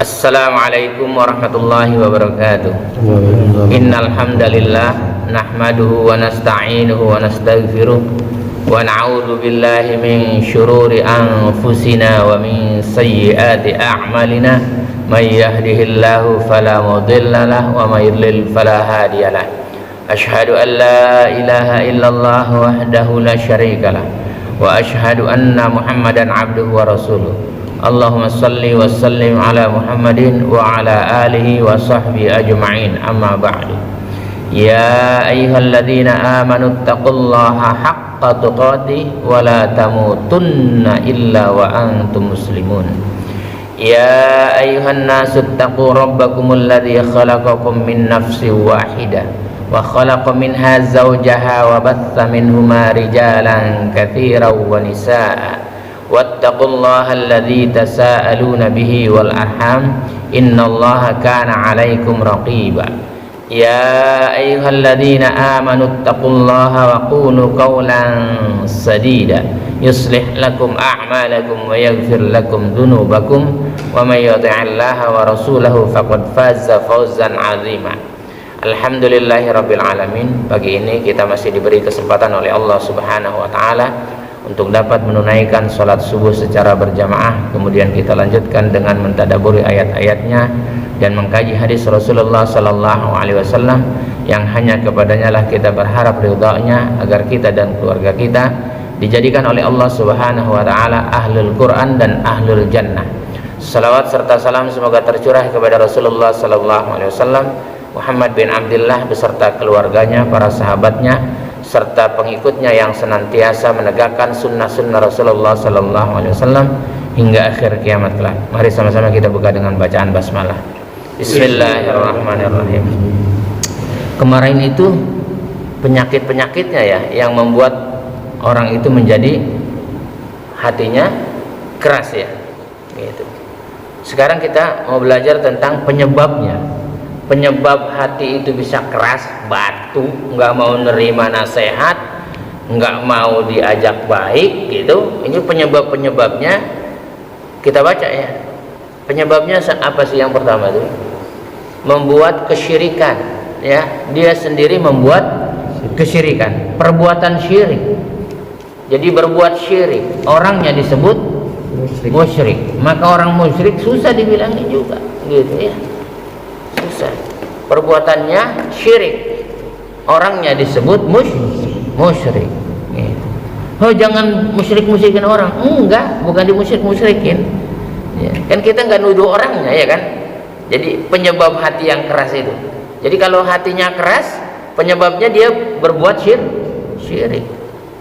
Assalamualaikum warahmatullahi wabarakatuh. Innal hamdalillah nahmaduhu wa nasta'inuhu wa nastaghfiruh wa na'udzu billahi min shururi anfusina wa min sayyiati a'malina. May yahdihillahu fala mudilla lahu wa may yudlil fala hadiya lahu. Asyhadu an la ilaha illallah wahdahu la syarika lahu wa asyhadu anna Muhammadan abduhu wa rasuluh. Allahumma salli wa sallim ala Muhammadin wa ala alihi wa sahbihi ajma'in, amma ba'du. Ya ayyuhalladzina amanu taqullaha haqqa tuqatih wa la tamutunna illa wa antum muslimun. Ya ayyuhan nasu taqu rabbakumul ladzi khalaqakum min nafsin wahidah wa khalaqa minha zawjaha wa batha minhuma rijalan katsiran wa nisaa'a. Wattaqullaha alladzi tasaaluna bihi wal arham innallaha kana 'alaikum raqiba. Ya ayyuhalladzina amanu taqullaha wa qulu qawlan sadida yuslih lakum a'malakum wa yaghfir lakum dhunubakum wa may yuti'illaha wa rasulahu faqad faza fawzan 'azima. Alhamdulillahirabbil alamin. Pagi ini kita masih diberi kesempatan oleh Allah Subhanahu wa taala untuk dapat menunaikan sholat subuh secara berjamaah. Kemudian kita lanjutkan dengan mentadaburi ayat-ayatnya dan mengkaji hadis Rasulullah Sallallahu Alaihi Wasallam yang hanya kepadanya lah kita berharap ridha-Nya, agar kita dan keluarga kita dijadikan oleh Allah Subhanahu Wa Taala ahlul Quran dan ahlul Jannah. Salawat serta salam semoga tercurah kepada Rasulullah Sallallahu Alaihi Wasallam, Muhammad bin Abdullah beserta keluarganya, para sahabatnya, serta pengikutnya yang senantiasa menegakkan sunnah-sunnah Rasulullah Sallallahu Alaihi Wasallam hingga akhir kiamat kelak. Mari sama-sama kita buka dengan bacaan basmalah. Bismillahirrahmanirrahim. Kemarin itu penyakit-penyakitnya ya yang membuat orang itu menjadi hatinya keras ya. Gitu. Sekarang kita mau belajar tentang penyebabnya. Penyebab hati itu bisa keras, batu, nggak mau nerima nasihat, nggak mau diajak baik, gitu. Ini penyebabnya kita baca ya. Penyebabnya apa sih yang pertama itu? Membuat kesyirikan, ya. Dia sendiri membuat kesyirikan, perbuatan syirik. Jadi berbuat syirik, orangnya disebut musyrik. Maka orang musyrik susah dibilangin juga, gitu ya. Susah. Perbuatannya syirik, orangnya disebut musyrik. Oh, jangan musyrik-musyrikin orang. Enggak, bukan dimusyrik-musyrikin ya, kan kita nggak nuduh orangnya ya kan. Jadi penyebab hati yang keras itu, jadi kalau hatinya keras, penyebabnya dia berbuat syirik.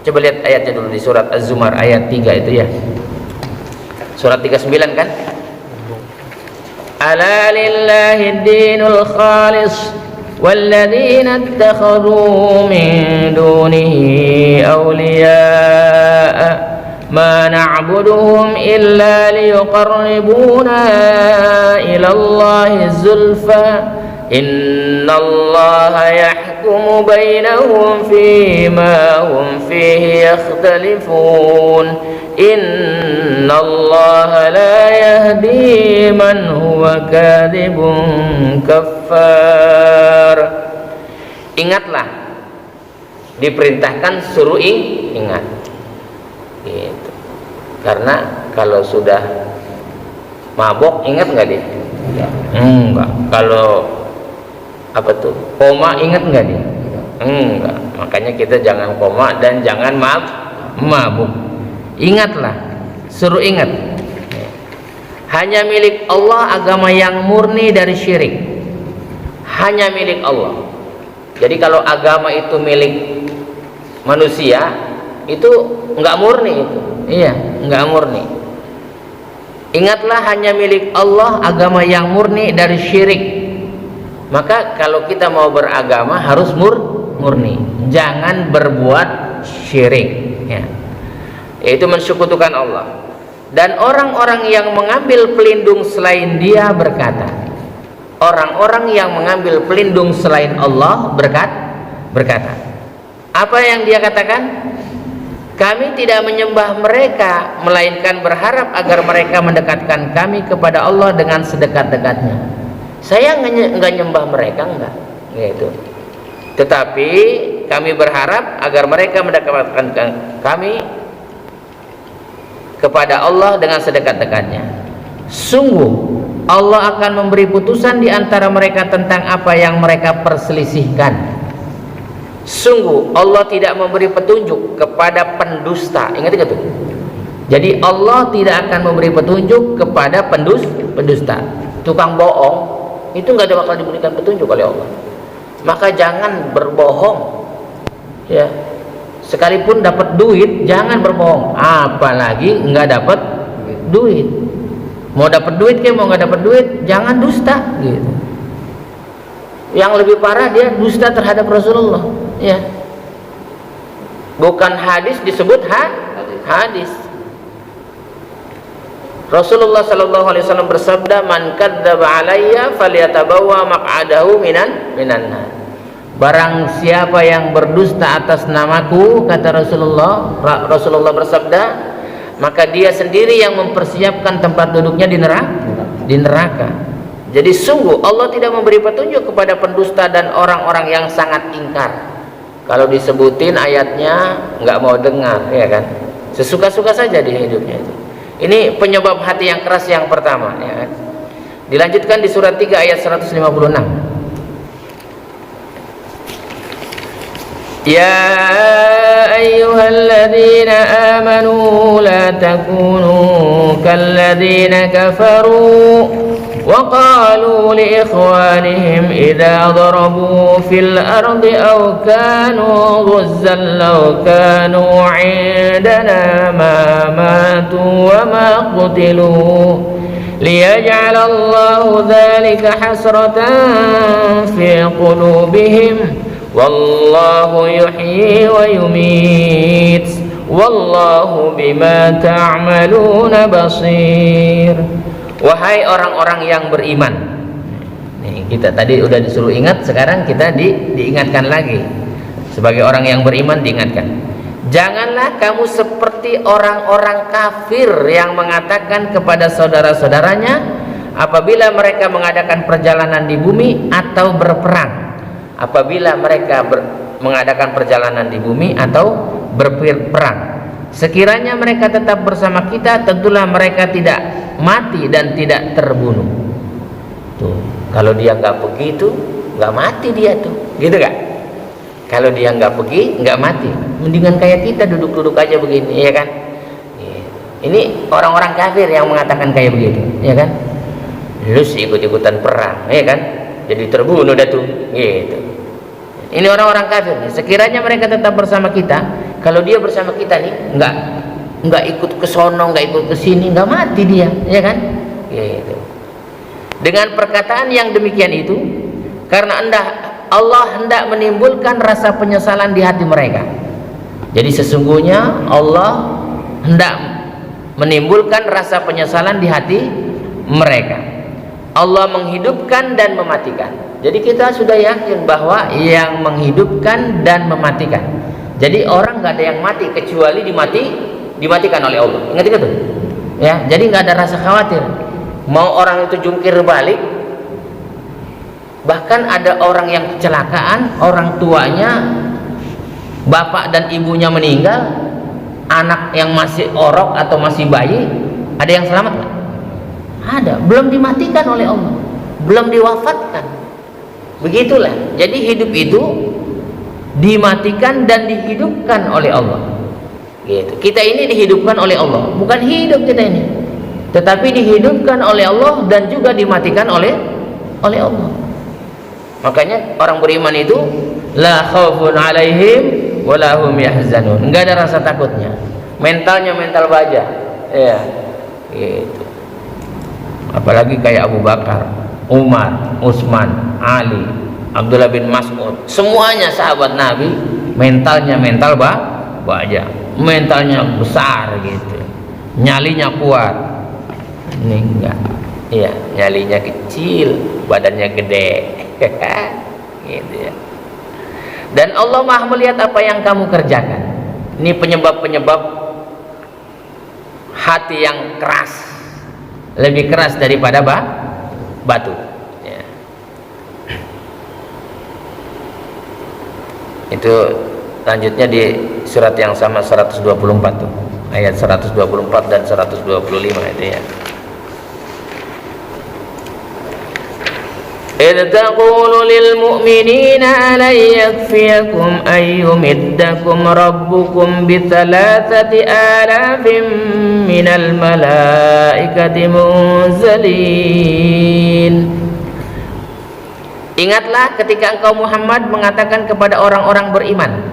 Coba lihat ayatnya dulu di surat Az-Zumar ayat 3 itu ya, surat 39 kan. Ala lillahi dinul khalis walladzina ittakhadhu min dunihi awliya'a ma na'buduhum illa liyuqarribuna ila Allahi zulfa innallaha yahkumu bainahum fima hum fihi yakhtalifun innallaha la yahdi man huwa kadhibun kaffar. Ingatlah, diperintahkan suruh ingat gitu. Karena kalau sudah mabok ingat nggak dia? Enggak. Kalau apa tuh, koma ingat nggak dia? Enggak. Makanya kita jangan koma dan jangan mabuk. Ingatlah, suruh ingat. Hanya milik Allah agama yang murni dari syirik. Hanya milik Allah. Jadi kalau agama itu milik manusia, itu enggak murni itu. Iya, enggak murni. Ingatlah, hanya milik Allah agama yang murni dari syirik. Maka kalau kita mau beragama harus murni. Jangan berbuat syirik ya. Yaitu mensekutukan Allah. Dan orang-orang yang mengambil pelindung selain Dia berkata, orang-orang yang mengambil pelindung selain Allah berkata, apa yang dia katakan? Kami tidak menyembah mereka, melainkan berharap agar mereka mendekatkan kami kepada Allah dengan sedekat-dekatnya. Saya enggak nyembah mereka, enggak, gitu. Tetapi kami berharap agar mereka mendekatkan kami kepada Allah dengan sedekat-dekatnya. Sungguh Allah akan memberi putusan di antara mereka tentang apa yang mereka perselisihkan. Sungguh Allah tidak memberi petunjuk kepada pendusta. Ingat itu. Jadi Allah tidak akan memberi petunjuk kepada pendusta. Tukang bohong itu nggak ada bakal diberikan petunjuk oleh Allah. Maka jangan berbohong, ya. Sekalipun dapat duit, jangan berbohong. Apalagi nggak dapat duit. Mau dapat duit kayak mau nggak dapat duit, jangan dusta, gitu. Yang lebih parah dia dusta terhadap Rasulullah, ya. Bukan hadis disebut hadis. Rasulullah sallallahu alaihi wasallam bersabda, "Man kadzdzaba alayya falyatabawwa maq'adahu minan nar." Barang siapa yang berdusta atas namaku, kata Rasulullah bersabda, maka dia sendiri yang mempersiapkan tempat duduknya di neraka. Jadi sungguh Allah tidak memberi petunjuk kepada pendusta dan orang-orang yang sangat ingkar. Kalau disebutin ayatnya nggak mau dengar, ya kan? Sesuka-suka saja di hidupnya itu. Ini penyebab hati yang keras yang pertama, ya kan? Dilanjutkan di surat 3 ayat 156. Ya ayyuhalladzina amanu la takunu kalladzina kafaru wa qalu li ikhwanihim idza darabu fil ardi aw kanu ghuzzan law kanu 'indana ma matu wa ma qutilu liyaj'ala Allahu dzalika hasratan fi qulubihim wallahu yuhyi wa yumit wallahu bima ta'maluna basir. Wahai orang-orang yang beriman. Nih, kita tadi udah disuruh ingat, sekarang kita diingatkan lagi. Sebagai orang yang beriman diingatkan. Janganlah kamu seperti orang-orang kafir yang mengatakan kepada saudara-saudaranya apabila mereka mengadakan perjalanan di bumi atau berperang. Apabila mereka mengadakan perjalanan di bumi atau berperang, sekiranya mereka tetap bersama kita, tentulah mereka tidak mati dan tidak terbunuh. Tuh, kalau dia nggak begitu, nggak mati dia tuh, gitu gak? Kalau dia nggak pergi, nggak mati. Mendingan kayak kita duduk-duduk aja begini, ya kan? Ini orang-orang kafir yang mengatakan kayak begitu, ya kan? Lu sih ikut-ikutan perang, ya kan? Jadi terbunuh dah tuh, gitu. Ini orang-orang kafir. Sekiranya mereka tetap bersama kita, kalau dia bersama kita nih, nggak ikut ke sono, nggak ikut ke sini, nggak mati dia, ya kan? Gitu. Dengan perkataan yang demikian itu, karena Allah hendak menimbulkan rasa penyesalan di hati mereka. Jadi sesungguhnya Allah hendak menimbulkan rasa penyesalan di hati mereka. Allah menghidupkan dan mematikan. Jadi kita sudah yakin bahwa yang menghidupkan dan mematikan. Jadi orang nggak ada yang mati kecuali dimatikan oleh Allah. Ingat itu, ya. Jadi nggak ada rasa khawatir. Mau orang itu jungkir balik, bahkan ada orang yang kecelakaan, orang tuanya, bapak dan ibunya meninggal, anak yang masih orok atau masih bayi, ada yang selamat nggak? Ada, belum dimatikan oleh Allah, belum diwafatkan. Begitulah. Jadi hidup itu dimatikan dan dihidupkan oleh Allah. Gitu. Kita ini dihidupkan oleh Allah, bukan hidup kita ini, tetapi dihidupkan oleh Allah dan juga dimatikan oleh Allah. Makanya orang beriman itu la khaufun alaihim wa lahum yahzanun. Enggak ada rasa takutnya. Mentalnya mental baja. Ya. Gitu. Apalagi kayak Abu Bakar, Umar, Utsman, Ali, Abdullah bin Mas'ud, semuanya sahabat Nabi, mentalnya mental baja, mentalnya besar gitu, nyalinya kuat. Ini enggak, iya, nyalinya kecil, badannya gede, gitu ya. Dan Allah Maha melihat apa yang kamu kerjakan. Ini penyebab-penyebab hati yang keras, lebih keras daripada batu. Ya. Itu lanjutnya di surat yang sama 124 tuh, ayat 124 dan 125 itu ya. إذ تقول للمؤمنين ألن يكفيكم أن يمدكم ربكم ب3,000 من الملائكة منزلين. Ingatlah ketika engkau Muhammad mengatakan kepada orang-orang beriman,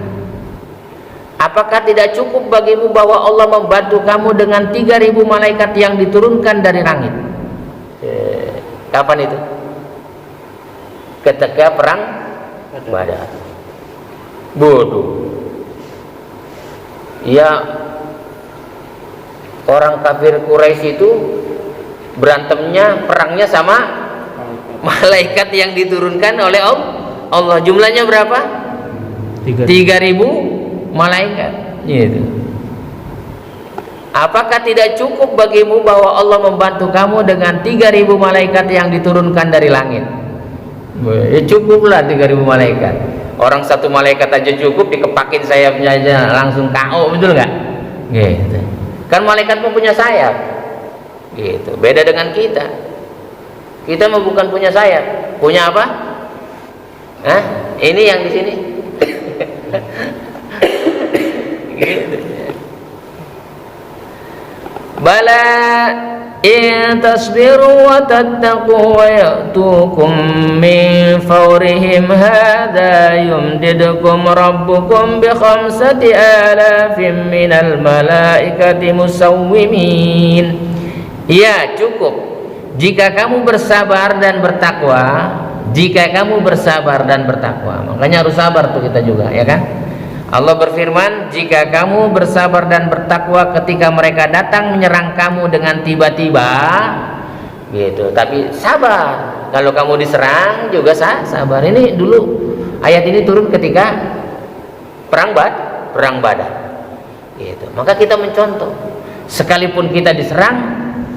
apakah tidak cukup bagimu bahwa Allah membantu kamu dengan 3.000 malaikat yang diturunkan dari langit? Kapan itu? Ketika perang Badar. Bodoh. Ya, orang kafir Quraisy itu berantemnya, perangnya sama malaikat yang diturunkan oleh Allah. Jumlahnya berapa? 3.000 malaikat. Gitu. Apakah tidak cukup bagimu bahwa Allah membantu kamu dengan 3.000 malaikat yang diturunkan dari langit? Ya cukuplah 3.000 malaikat. Orang satu malaikat aja cukup, dikepakin sayapnya aja langsung KO, betul nggak? Gitu. Kan malaikat pun punya sayap. Gitu. Beda dengan kita. Kita mah bukan punya sayap. Punya apa? Hah? Ini yang di sini. Gitu. Bala in tasbiru wa tattaqu wa ya'tukum min fawrihim hadha yumdidukum rabbukum bi 5,000 minal malaikati musawwimin. Ya, cukup jika kamu bersabar dan bertakwa. Jika kamu bersabar dan bertakwa, makanya harus sabar tuh kita juga, ya kan? Allah berfirman, jika kamu bersabar dan bertakwa ketika mereka datang menyerang kamu dengan tiba-tiba, gitu. Tapi sabar. Kalau kamu diserang juga sabar. Ini dulu ayat ini turun ketika perang Badar. Gitu. Maka kita mencontoh. Sekalipun kita diserang,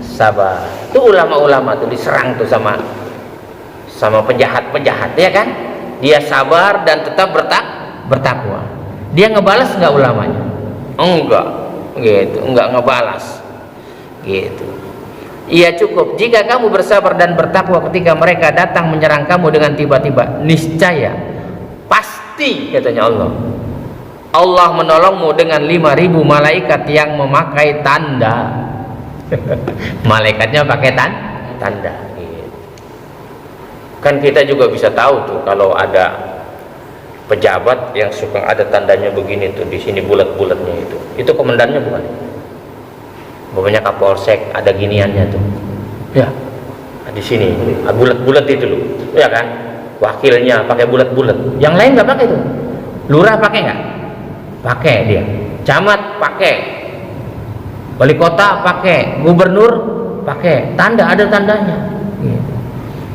sabar. Itu ulama-ulama tuh diserang tuh sama penjahat-penjahat, ya kan? Dia sabar dan tetap bertakwa. Dia ngebalas nggak ulamanya? Enggak, gitu, enggak ngebalas, gitu. Iya cukup jika kamu bersabar dan bertakwa ketika mereka datang menyerang kamu dengan tiba-tiba, niscaya, pasti katanya Allah menolongmu dengan 5.000 malaikat yang memakai tanda. Malaikatnya pakai tanda. Gitu. Kan kita juga bisa tahu tuh kalau ada pejabat yang suka ada tandanya begini tuh, di sini bulat-bulatnya itu komandannya bukan? Bapaknya Kapolsek ada giniannya tuh, ya di sini bulat-bulat itu loh, ya kan? Wakilnya pakai bulat-bulat, yang lain nggak pakai tuh. Lurah pakai nggak? Pakai dia. Camat pakai, wali kota pakai, gubernur pakai, ada tandanya. Gitu.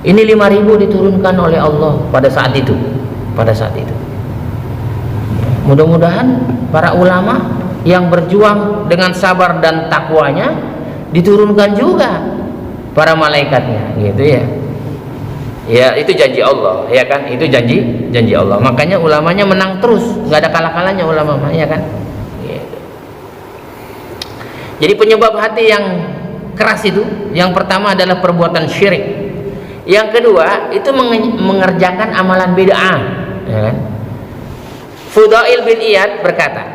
Ini 5.000 diturunkan oleh Allah pada saat itu. Mudah-mudahan para ulama yang berjuang dengan sabar dan takwanya diturunkan juga para malaikatnya, gitu ya. Ya itu janji Allah, ya kan? Itu janji Allah. Makanya ulamanya menang terus, nggak ada kalah-kalahnya ulama, ya kan? Gitu. Jadi penyebab hati yang keras itu, yang pertama adalah perbuatan syirik. Yang kedua itu mengerjakan amalan bid'ah, ya kan? Fudail bin Iyad berkata,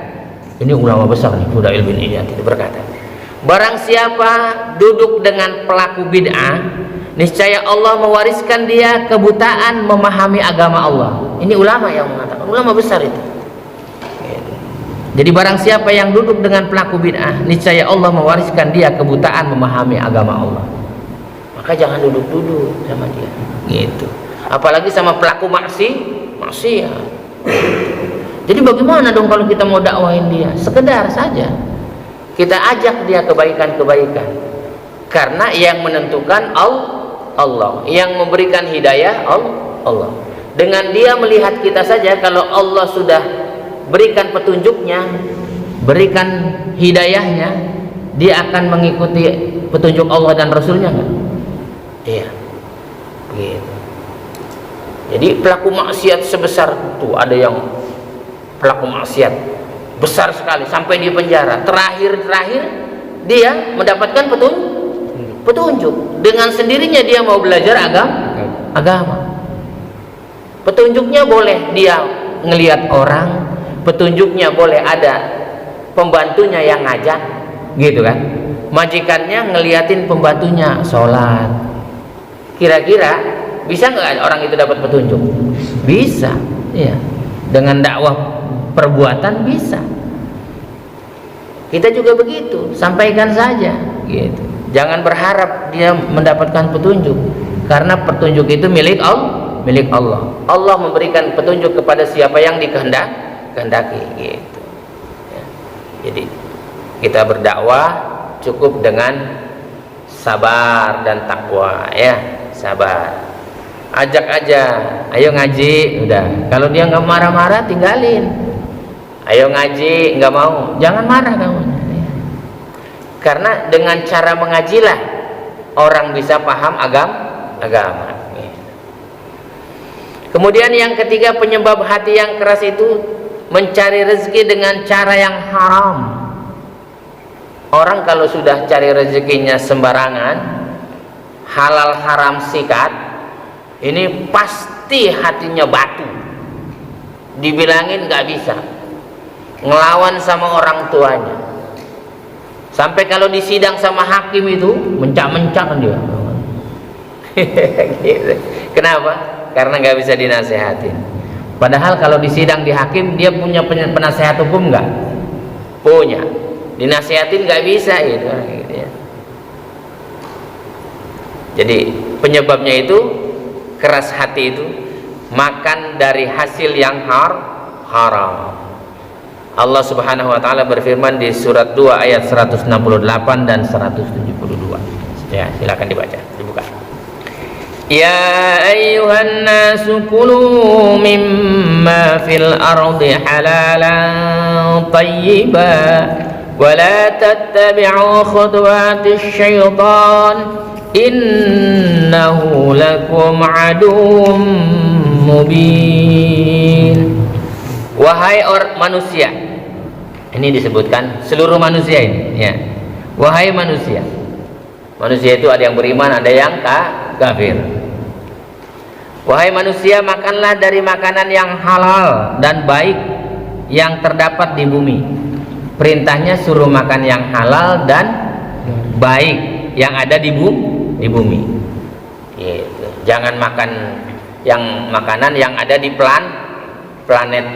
ini ulama besar nih, Fudail bin Iyad itu berkata, barang siapa duduk dengan pelaku bid'ah, niscaya Allah mewariskan dia kebutaan memahami agama Allah. Ini ulama yang mengatakan, ulama besar itu. Jadi barang siapa yang duduk dengan pelaku bid'ah, niscaya Allah mewariskan dia kebutaan memahami agama Allah. Maka jangan duduk-duduk sama dia, gitu. Apalagi sama pelaku maksiat. Jadi bagaimana dong kalau kita mau dakwahin dia? Sekedar saja kita ajak dia kebaikan-kebaikan, karena yang menentukan Allah, yang memberikan hidayah Allah. Dengan dia melihat kita saja, kalau Allah sudah berikan petunjuknya, berikan hidayahnya, dia akan mengikuti petunjuk Allah dan Rasulnya nggak? Iya, gitu. Jadi pelaku maksiat sebesar itu, ada yang pelaku maksiat besar sekali sampai di penjara, terakhir dia mendapatkan petunjuk. Dengan sendirinya dia mau belajar agama. Petunjuknya boleh dia ngelihat orang, petunjuknya boleh ada pembantunya yang ngajak, gitu kan? Majikannya ngeliatin pembantunya sholat. Kira-kira bisa nggak orang itu dapat petunjuk? Bisa, ya. Dengan dakwah perbuatan bisa. Kita juga begitu, sampaikan saja, gitu. Jangan berharap dia mendapatkan petunjuk, karena petunjuk itu milik Allah. Allah memberikan petunjuk kepada siapa yang dikehendaki, gitu. Ya. Jadi kita berdakwah cukup dengan sabar dan takwa, ya, sabar. Ajak aja, ayo ngaji, udah. Kalau dia nggak marah-marah, tinggalin. Ayo ngaji, nggak mau, jangan marah kamu. Karena dengan cara mengajilah orang bisa paham agama. Kemudian yang ketiga, penyebab hati yang keras itu mencari rezeki dengan cara yang haram. Orang kalau sudah cari rezekinya sembarangan, halal haram sikat, ini pasti hatinya batu. Dibilangin nggak bisa, ngelawan sama orang tuanya. Sampai kalau di sidang sama hakim itu mencak-mencak dia. Gitu. Kenapa? Karena nggak bisa dinasehatin. Padahal kalau di sidang di hakim dia punya penasehat hukum nggak? Punya. Dinasehatin nggak bisa gitu. Ya. Jadi penyebabnya itu keras hati itu makan dari hasil yang haram. Allah Subhanahu wa taala berfirman di surat 2 ayat 168 dan 172. Ya, silakan dibaca, dibuka. Ya ayyuhan nasu kulu mimma fil ardi halalan tayyiban wa la tattabi'u khutuwatis syaitan innahu lakum aduwwum mubin. Wahai manusia, ini disebutkan seluruh manusia ini, ya. Wahai manusia, manusia itu ada yang beriman, ada yang kafir. Wahai manusia, makanlah dari makanan yang halal dan baik yang terdapat di bumi. Perintahnya suruh makan yang halal dan baik yang ada di bumi. Gitu. Jangan makan yang makanan yang ada di planet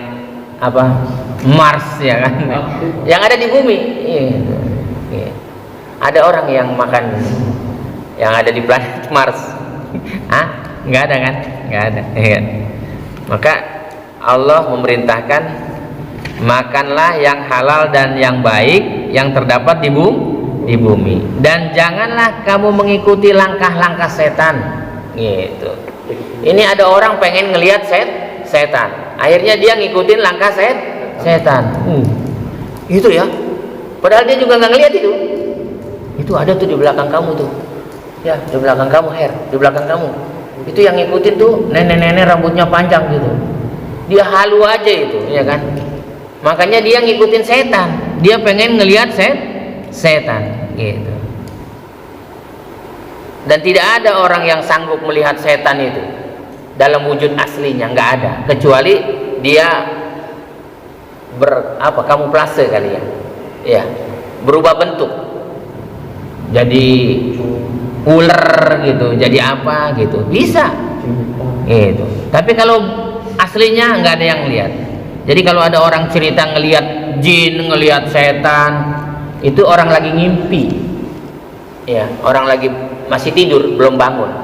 apa, Mars, ya kan, yang ada di bumi. Gitu. Gitu. Ada orang yang makan yang ada di planet Mars. Nggak ada kan? Nggak ada. Ya. Maka Allah memerintahkan makanlah yang halal dan yang baik yang terdapat di bumi, dan janganlah kamu mengikuti langkah-langkah setan. Gitu. Ini ada orang pengen ngelihat setan, akhirnya dia ngikutin langkah setan. Itu ya, padahal dia juga nggak ngelihat itu ada tuh di belakang kamu tuh, ya, di belakang kamu, di belakang kamu itu yang ngikutin tuh nenek-nenek rambutnya panjang gitu, dia halu aja itu, ya kan. Makanya dia ngikutin setan, dia pengen ngelihat setan gitu. Dan tidak ada orang yang sanggup melihat setan itu dalam wujud aslinya, nggak ada, kecuali dia kamuflase kali ya, berubah bentuk jadi ular gitu, jadi apa gitu, bisa gitu. Tapi kalau aslinya nggak ada yang lihat. Jadi kalau ada orang cerita ngelihat jin, ngelihat setan, itu orang lagi ngimpi, ya, orang lagi masih tidur, belum bangun,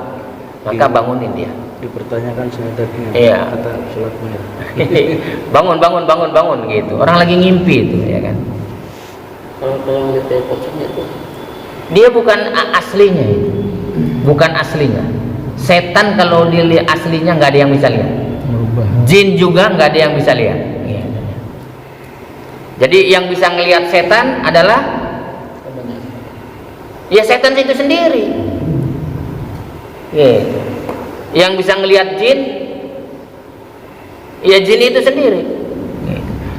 maka bangunin dia. Dipertanyakan syahadatnya, iya. Kata sholatnya. bangun gitu. Orang lagi ngimpi itu, ya kan. Kalau ngeliat pocongnya itu, dia bukan aslinya itu, bukan aslinya. Setan kalau dilihat aslinya nggak ada yang bisa lihat. Jin juga nggak ada yang bisa lihat. Jadi yang bisa ngelihat setan adalah ya setan itu sendiri. Yang bisa ngelihat jin ya jin itu sendiri.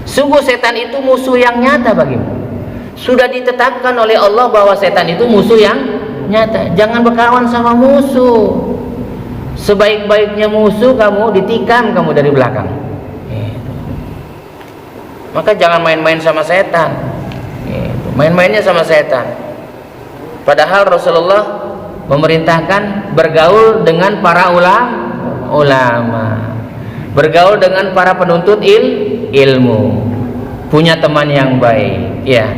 Sungguh setan itu musuh yang nyata bagimu. Sudah ditetapkan oleh Allah bahwa setan itu musuh yang nyata. Jangan berkawan sama musuh. Sebaik-baiknya musuh kamu ditikam kamu dari belakang. Maka jangan main-main sama setan. Main-mainnya sama setan. Padahal Rasulullah memerintahkan bergaul dengan para ulama, bergaul dengan para penuntut ilmu, punya teman yang baik. Ya,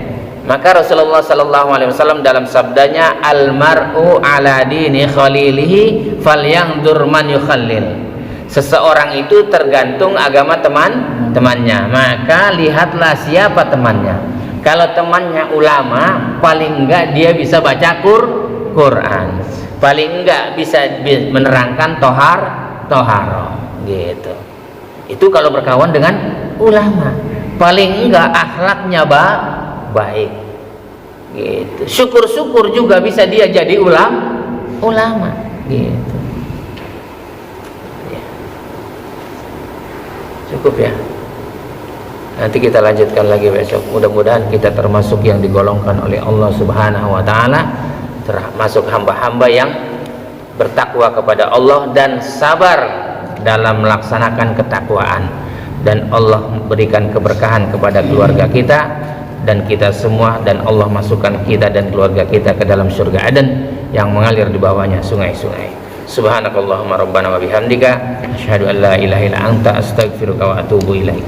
maka Rasulullah SAW dalam sabdanya, almar'u ala dini khalilihi falyanzur man yukhallil. Seseorang itu tergantung agama temannya, maka lihatlah siapa temannya. Kalau temannya ulama, paling enggak dia bisa baca Quran, paling enggak bisa menerangkan toharo gitu. Itu kalau berkawan dengan ulama, paling enggak akhlaknya baik gitu. Syukur-syukur juga bisa dia jadi ulama gitu. Cukup ya, nanti kita lanjutkan lagi besok. Mudah-mudahan kita termasuk yang digolongkan oleh Allah Subhanahu wa Ta'ala, termasuk hamba-hamba yang bertakwa kepada Allah dan sabar dalam melaksanakan ketakwaan, dan Allah berikan keberkahan kepada keluarga kita dan kita semua, dan Allah masukkan kita dan keluarga kita ke dalam surga Aden yang mengalir di bawahnya sungai-sungai. Subhanakallahumma rabbana wa bihamdika asyhadu an la ilaha illa anta astaghfiruka wa atubu ilaik.